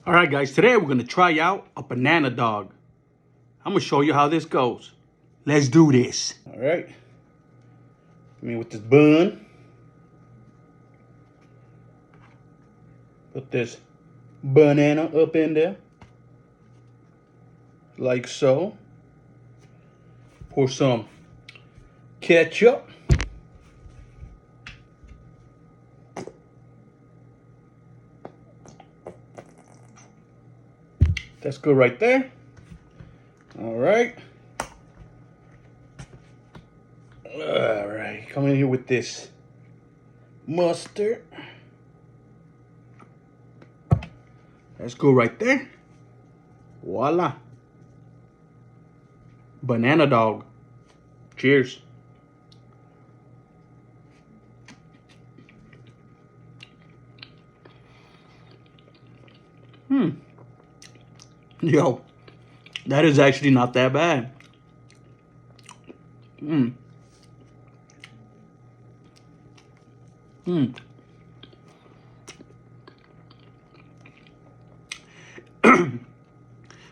All right, guys, today we're going to try out a banana dog. I'm going to show you how this goes. Let's do this. All right. I mean, with this bun. Put this banana up in there. Like so. Pour some ketchup. That's good right there. All right. All right. Come in here with this mustard. That's good right there. Voila. Banana dog. Cheers. Yo, that is actually not that bad.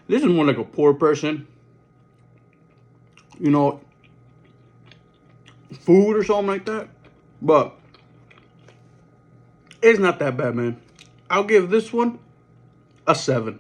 This is more like a poor person, you know, food or something like that. But it's not that bad, man. I'll give this one a 7.